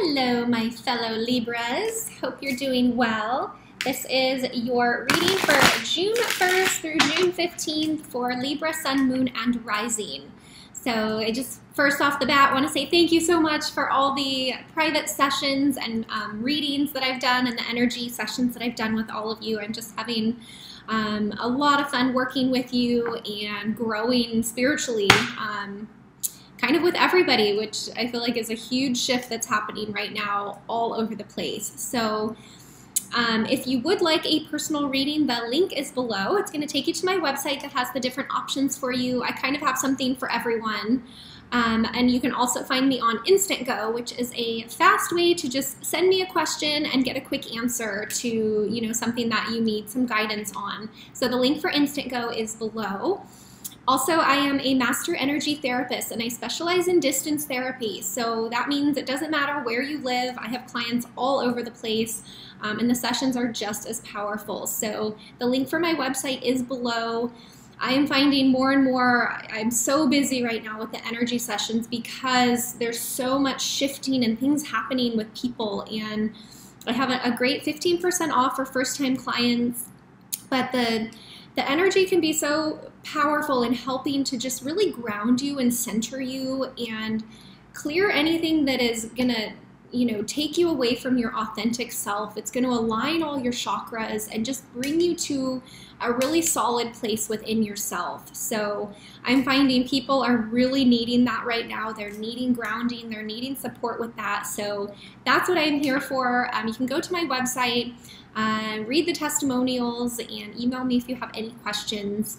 Hello, my fellow Libras. Hope you're doing well. This is your reading for June 1st through June 15th for Libra, Sun, Moon, and Rising. So I just, first off the bat, want to say thank you so much for all the private sessions and readings that I've done and the energy sessions that I've done with all of you. I'm just having a lot of fun working with you and growing spiritually. Kind of with everybody, which I feel like is a huge shift that's happening right now all over the place. So if you would like a personal reading, the link is below. It's going to take you to my website that has the different options for you. I kind of have something for everyone. And you can also find me on Instantgo, which is a fast way to just send me a question and get a quick answer to, you know, something that you need some guidance on. So the link for Instantgo is below. Also, I am a master energy therapist and I specialize in distance therapy. So that means it doesn't matter where you live. I have clients all over the place and the sessions are just as powerful. So the link for my website is below. I am finding more and more, I'm so busy right now with the energy sessions because there's so much shifting and things happening with people. And I have a great 15% off for first-time clients, but the energy can be so powerful in helping to just really ground you and center you and clear anything that is gonna, you know, take you away from your authentic self. It's going to align all your chakras and just bring you to a really solid place within yourself. So I'm finding people are really needing that right now. They're needing grounding. They're needing support with that. So that's what I'm here for. You can go to my website, read the testimonials, and email me if you have any questions.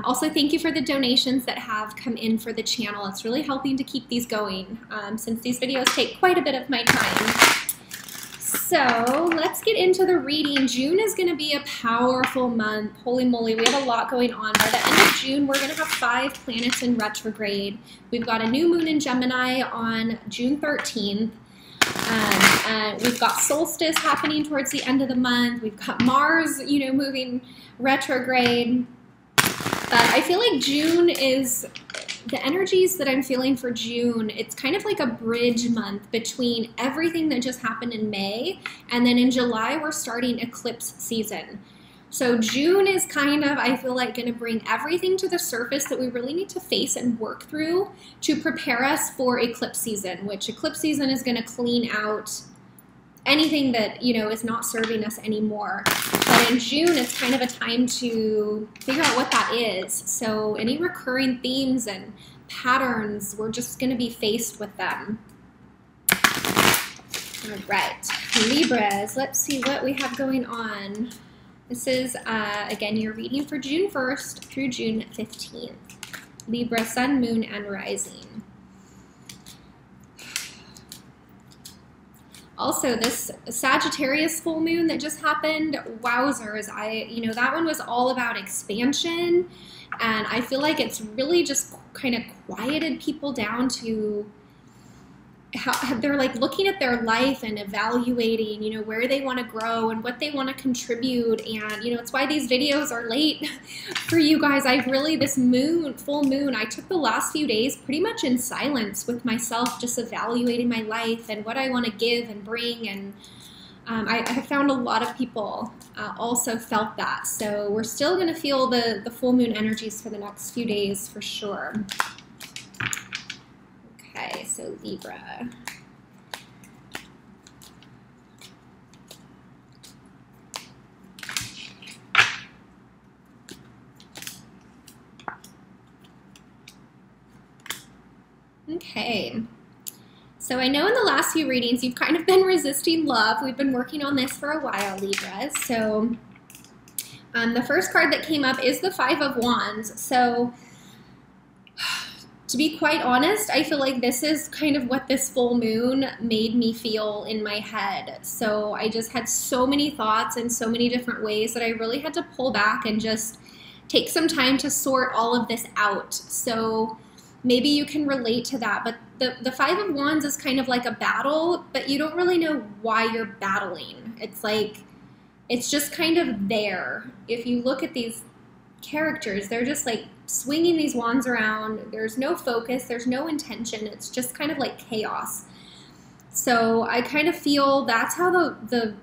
Also, thank you for the donations that have come in for the channel. It's really helping to keep these going since these videos take quite a bit of my time. So let's get into the reading. June is going to be a powerful month. Holy moly, we have a lot going on. By the end of June, we're going to have 5 planets in retrograde. We've got a new moon in Gemini on June 13th. We've got solstice happening towards the end of the month. We've got Mars, you know, moving retrograde. But I feel like June is, the energies that I'm feeling for June, it's kind of like a bridge month between everything that just happened in May, and then in July we're starting eclipse season. So June is kind of, I feel like, going to bring everything to the surface that we really need to face and work through to prepare us for eclipse season, which eclipse season is going to clean out anything that, you know, is not serving us anymore. But in June, it's kind of a time to figure out what that is. So any recurring themes and patterns, we're just going to be faced with them. All right, Libras, let's see what we have going on. This is, again, your reading for June 1st through June 15th. Libra, Sun, Moon, and Rising. Also, this Sagittarius full moon that just happened, wowzers, you know, that one was all about expansion, and I feel like it's really just kind of quieted people down to how they're like looking at their life and evaluating, you know, where they want to grow and what they want to contribute. And, you know, it's why these videos are late for you guys. this full moon, I took the last few days pretty much in silence with myself, just evaluating my life and what I want to give and bring. And I have found a lot of people also felt that. So we're still going to feel the full moon energies for the next few days for sure. Okay, so Libra. Okay, so I know in the last few readings you've kind of been resisting love. We've been working on this for a while, Libras. So the first card that came up is the 5 of Wands. So to be quite honest, I feel like this is kind of what this full moon made me feel in my head. So I just had so many thoughts in so many different ways that I really had to pull back and just take some time to sort all of this out. So maybe you can relate to that. But the 5 of Wands is kind of like a battle, but you don't really know why you're battling. It's like, it's just kind of there. If you look at these characters, they're just like swinging these wands around. There's no focus, there's no intention. It's just kind of like chaos. So I kind of feel that's how the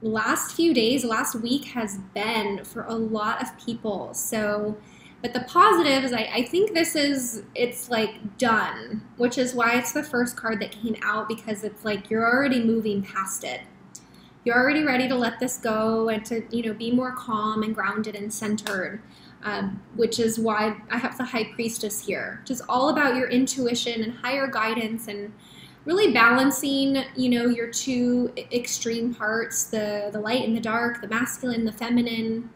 last few days, last week has been for a lot of people. So, but the positive is I think it's like done, which is why it's the first card that came out, because it's like you're already moving past it. You're already ready to let this go and to, you know, be more calm and grounded and centered, which is why I have the High Priestess here, which is all about your intuition and higher guidance and really balancing, you know, your two extreme parts, the light and the dark, the masculine, the feminine,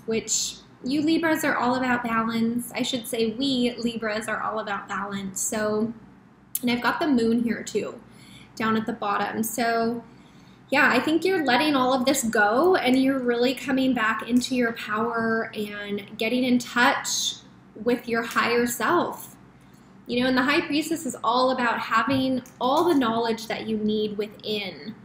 which you Libras are all about balance. I should say we Libras are all about balance. So, and I've got the moon here too, down at the bottom. So yeah, I think you're letting all of this go and you're really coming back into your power and getting in touch with your higher self. You know, and the High Priestess is all about having all the knowledge that you need within.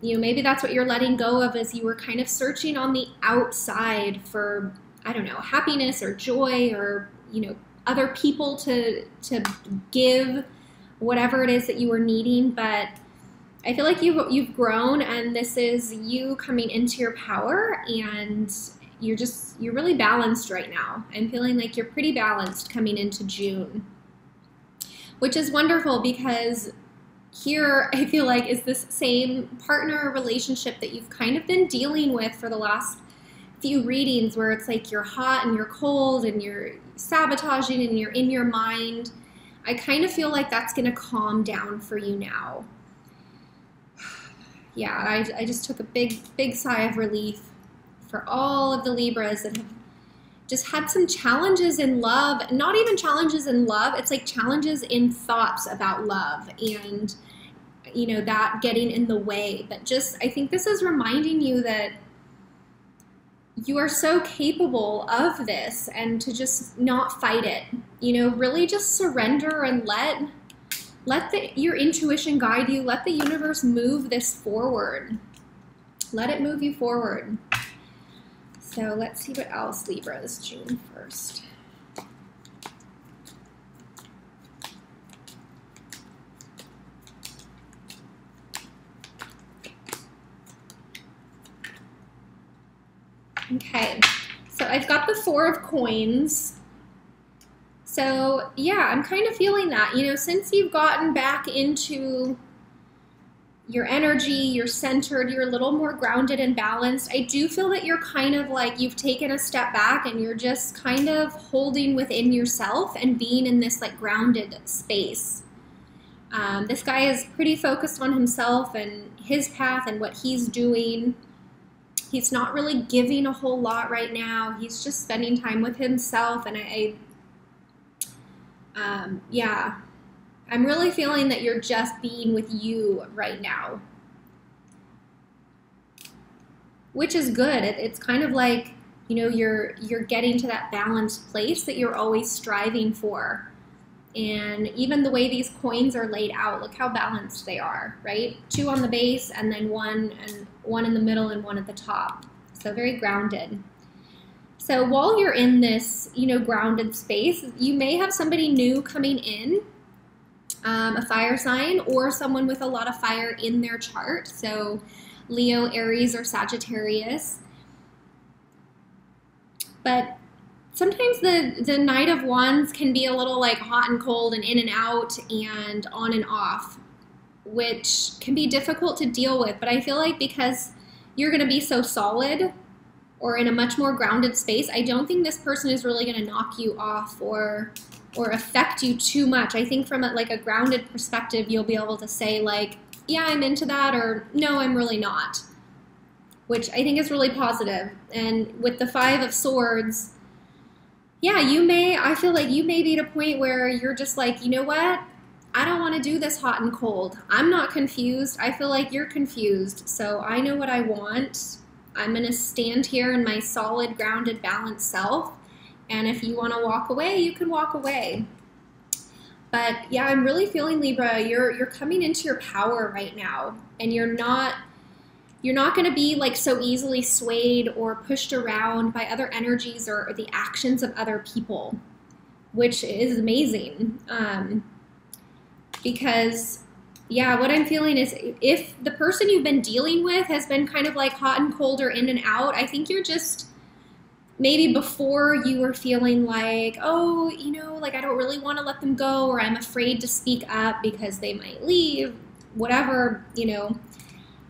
You know, maybe that's what you're letting go of, as you were kind of searching on the outside for, I don't know, happiness or joy or, you know, other people to give whatever it is that you were needing. But I feel like you've grown, and this is you coming into your power, and you're really balanced right now. I'm feeling like you're pretty balanced coming into June, which is wonderful, because here I feel like is this same partner relationship that you've kind of been dealing with for the last few readings, where it's like you're hot and you're cold and you're sabotaging and you're in your mind. I kind of feel like that's going to calm down for you now. Yeah, I just took a big sigh of relief for all of the Libras that have just had some challenges in love. Not even challenges in love, it's like challenges in thoughts about love, and you know, that getting in the way. But just, I think this is reminding you that you are so capable of this, and to just not fight it. You know, really just surrender and let your intuition guide you. Let the universe move this forward. Let it move you forward. So let's see what else, Libras, June 1st. Okay, so I've got the Four of Coins. So yeah, I'm kind of feeling that, you know, since you've gotten back into your energy, you're centered, you're a little more grounded and balanced. I do feel that you're kind of like, you've taken a step back and you're just kind of holding within yourself and being in this like grounded space. This guy is pretty focused on himself and his path and what he's doing. He's not really giving a whole lot right now. He's just spending time with himself. And yeah, I'm really feeling that you're just being with you right now, which is good. It's kind of like, you know, you're getting to that balanced place that you're always striving for. And even the way these coins are laid out, look how balanced they are, right? Two on the base, and then one in the middle and one at the top. So very grounded. So while you're in this, you know, grounded space, you may have somebody new coming in, a fire sign or someone with a lot of fire in their chart. So Leo, Aries, or Sagittarius. But sometimes the Knight of Wands can be a little like hot and cold and in and out and on and off, which can be difficult to deal with. But I feel like because you're going to be so solid or in a much more grounded space, I don't think this person is really going to knock you off or affect you too much. I think from a grounded perspective, you'll be able to say like, yeah, I'm into that, or no, I'm really not, which I think is really positive. And with the Five of Swords, yeah, I feel like you may be at a point where you're just like, you know what? I don't want to do this hot and cold. I'm not confused. I feel like you're confused. So I know what I want. I'm going to stand here in my solid, grounded, balanced self. And if you want to walk away, you can walk away. But yeah, I'm really feeling, Libra, you're coming into your power right now. And you're not going to be like so easily swayed or pushed around by other energies or the actions of other people, which is amazing. Because yeah, what I'm feeling is if the person you've been dealing with has been kind of like hot and cold or in and out, I think you're just, maybe before you were feeling like, oh, you know, like I don't really want to let them go, or I'm afraid to speak up because they might leave, whatever, you know,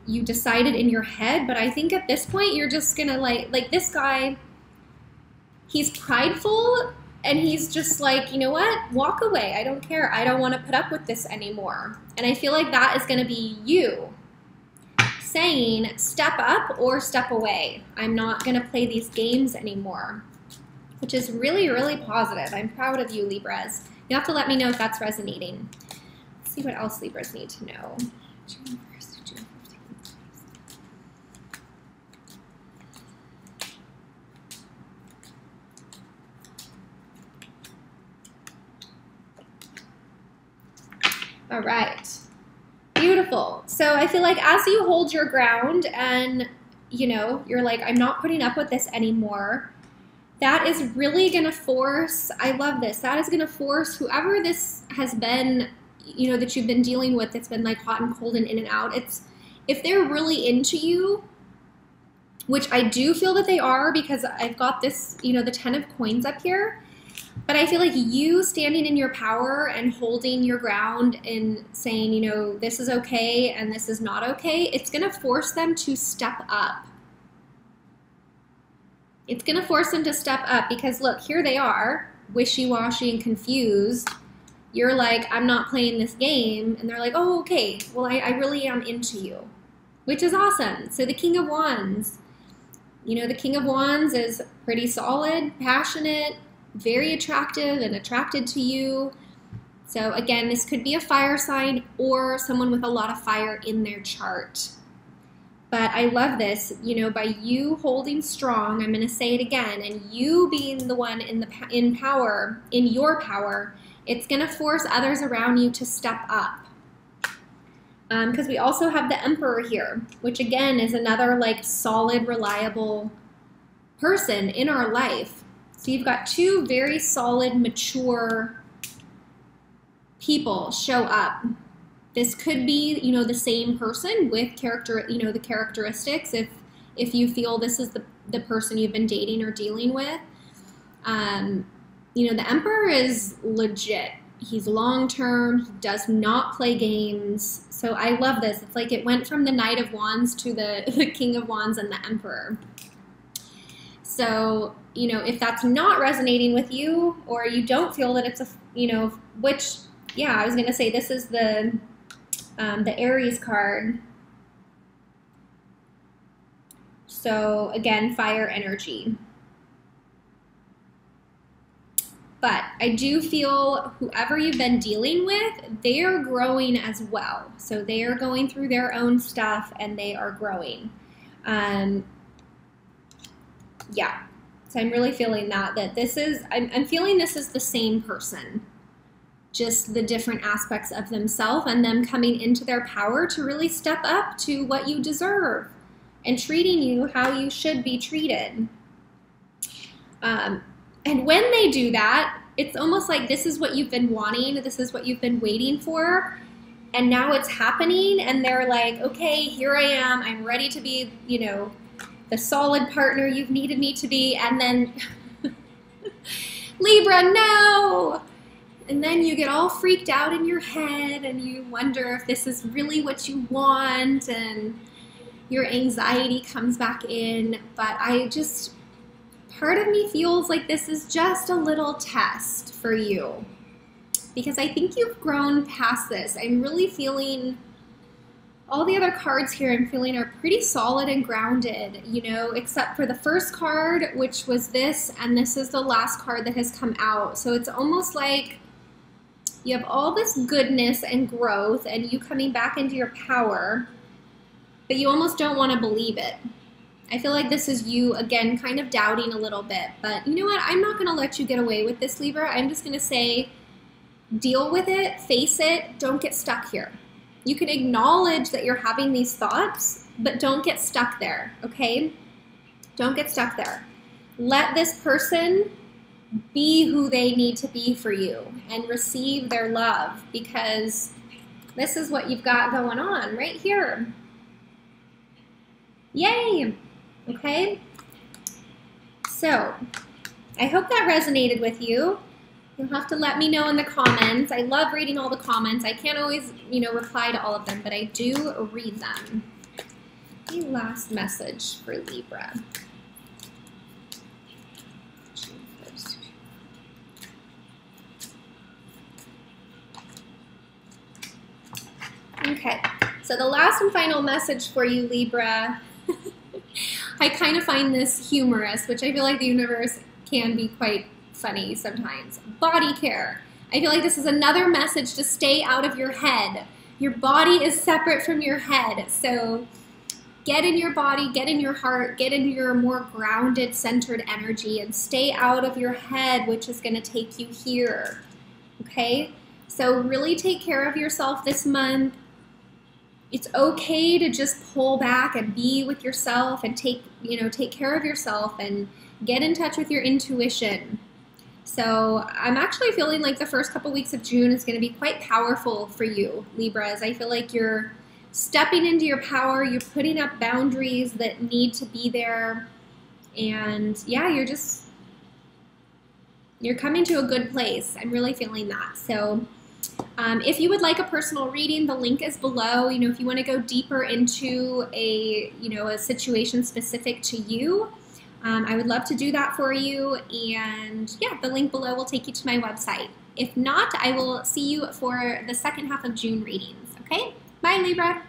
you decided in your head. But I think at this point, you're just gonna like this guy, he's prideful and he's just like, you know what, walk away. I don't care. I don't want to put up with this anymore. And I feel like that is gonna be you saying step up or step away. I'm not gonna play these games anymore, which is really, really positive. I'm proud of you, Libras. You have to let me know if that's resonating. Let's see what else Libras need to know. June 1st to June 15th. All right. Beautiful. So I feel like as you hold your ground and, you know, you're like, I'm not putting up with this anymore, that is really going to force, I love this, that is going to force whoever this has been, you know, that you've been dealing with, that's been like hot and cold and in and out. It's, if they're really into you, which I do feel that they are, because I've got this, you know, the 10 of coins up here. But I feel like you standing in your power and holding your ground and saying, you know, this is okay and this is not okay, it's going to force them to step up. It's going to force them to step up because, look, here they are, wishy-washy and confused. You're like, I'm not playing this game. And they're like, oh, okay, well, I really am into you, which is awesome. So the King of Wands, you know, the King of Wands is pretty solid, passionate, very attractive and attracted to you. So again, this could be a fire sign or someone with a lot of fire in their chart. But I love this, you know, by you holding strong, I'm going to say it again, and you being the one in power, in your power, it's going to force others around you to step up. Because we also have the Emperor here, which again is another like solid, reliable person in our life. So you've got two very solid, mature people show up. This could be, you know, the same person with character, you know, the characteristics. If you feel this is the person you've been dating or dealing with, you know, the Emperor is legit. He's long-term. He does not play games. So I love this. It's like it went from the Knight of Wands to the King of Wands and the Emperor. So, you know, if that's not resonating with you, or you don't feel that it's a, you know, which, yeah, I was going to say this is the Aries card. So again, fire energy. But I do feel whoever you've been dealing with, they are growing as well. So they are going through their own stuff and they are growing. Yeah, so I'm really feeling that this is, I'm feeling this is the same person, just the different aspects of themselves and them coming into their power to really step up to what you deserve and treating you how you should be treated. And when they do that, it's almost like this is what you've been wanting, this is what you've been waiting for, and now it's happening, and they're like, okay, here I am, I'm ready to be, you know, the solid partner you've needed me to be, and then Libra, no! And then you get all freaked out in your head and you wonder if this is really what you want, and your anxiety comes back in. But I just, part of me feels like this is just a little test for you, because I think you've grown past this. I'm really feeling all the other cards here I'm feeling are pretty solid and grounded, you know, except for the first card, which was this, and this is the last card that has come out. So it's almost like you have all this goodness and growth and you coming back into your power, but you almost don't want to believe it. I feel like this is you, again, kind of doubting a little bit. But you know what? I'm not going to let you get away with this, Libra. I'm just going to say, deal with it, face it, don't get stuck here. You can acknowledge that you're having these thoughts, but don't get stuck there, okay? Don't get stuck there. Let this person be who they need to be for you and receive their love, because This is what you've got going on right here. Yay! Okay. So, I hope that resonated with you. You'll have to let me know in the comments. I love reading all the comments. I can't always, reply to all of them, but I do read them. The last message for Libra. Okay, so the last and final message for you, Libra. I kind of find this humorous, which I feel like the universe can be quite funny sometimes. Body care. I feel like this is another message to stay out of your head. Your body is separate from your head, so get in your body, get in your heart, get in your more grounded, centered energy, and stay out of your head, which is going to take you here, okay? So really take care of yourself this month. It's okay to just pull back and be with yourself and take care of yourself and get in touch with your intuition. So I'm actually feeling like the first couple weeks of June is going to be quite powerful for you, Libras. I feel like you're stepping into your power, you're putting up boundaries that need to be there, and yeah, you're coming to a good place. I'm really feeling that. So if you would like a personal reading, the link is below. If you want to go deeper into a situation specific to you, I would love to do that for you. And yeah, the link below will take you to my website. If not, I will see you for the second half of June readings. Okay? Bye, Libra.